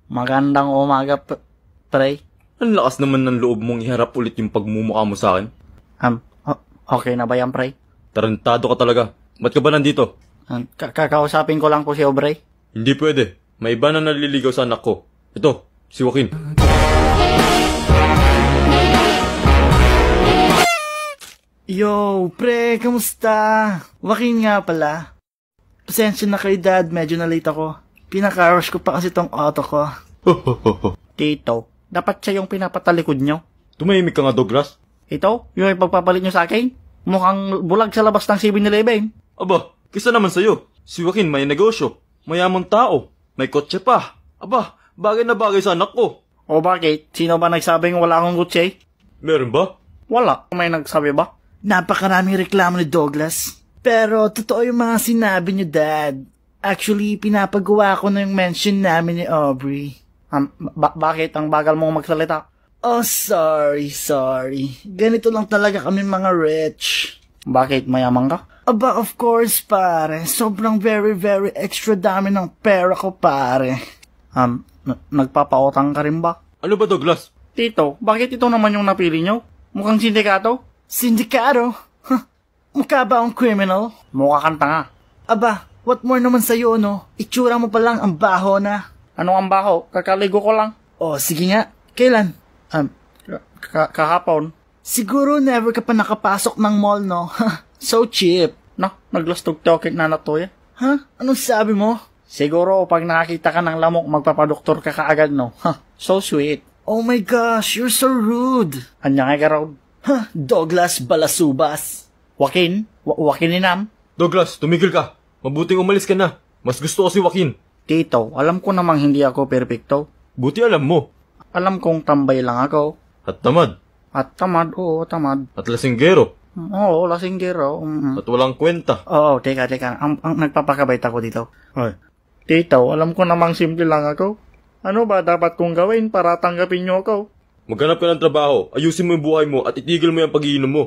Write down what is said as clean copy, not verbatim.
Magandang umaga, pre. Ang lakas naman ng loob mong iharap ulit yung pagmumukha mo sa akin. Okay na ba yan, pre? Tarantado ka talaga. Ba't ka ba nandito? Kakausapin ko lang po si Aubrey. Hindi pwede. May iba na naliligaw sa anak ko. Ito, si Joaquin. Yo, pre, kamusta? Joaquin nga pala. Pasensya na kay Dad, medyo na late ako. Pinaka-rush ko pa kasi tong auto ko. Tito, dapat siya yung pinapatalikod nyo. Tumahimik ka nga, Douglas. Ito, yung ipagpapalit nyo sa akin. Mukhang bulag sa labas ng 7-Eleven. Aba, kisa naman sa'yo. Si Joaquin may negosyo. Mayamang tao. May kotse pa. Aba, bagay na bagay sa anak ko. O bakit? Sino ba nagsabing wala akong kutse? Meron ba? Wala. May nagsabi ba? Napakaraming reklamo ni Douglas. Pero totoo yung mga sinabi niyo, Dad. Actually, pinapagawa ko na yung mention namin ni Aubrey. Bakit ang bagal mong magsalita? Oh, sorry. Ganito lang talaga kami mga rich. Bakit mayaman ka? Aba, of course, pare. Sobrang very extra dami ng pera ko, pare. Nagpapautang ka rin ba? Ano ba, Douglas? Tito, bakit ito naman yung napili nyo? Mukhang sindikato? Sindikato? Huh. Mukha ba akong criminal? Mukha kang tanga. Aba, what more naman sa'yo, no? Itsura mo pa lang ang baho na. Ano ang baho? Kakaligo ko lang. Oh, sige nga. Kailan? Kahapon. Siguro never ka pa nakapasok ng mall, no? So cheap. Naglastog token na to ya. Anong sabi mo? Siguro pag nakakita ka ng lamok, magpapadoktor ka kaagad, no? So sweet. Oh my gosh, you're so rude. Anya nga ka raw. Douglas Balasubas. Joaquin Inam. Douglas, tumigil ka. Mabuting umalis ka na. Mas gusto ko si Joaquin. Tito, alam ko namang hindi ako perpekto. Buti alam mo. Alam kong tambay lang ako. At tamad. Oo, tamad. At lasinggero. Oo, lasinggero. At walang kwenta. Oo, teka. Ang nagpapakabait ako dito. Ay. Tito, alam ko namang simple lang ako. Ano ba dapat kong gawin para tanggapin niyo ako? Maghanap ka ng trabaho, ayusin mo yung buhay mo at itigil mo yung pag-iinom mo.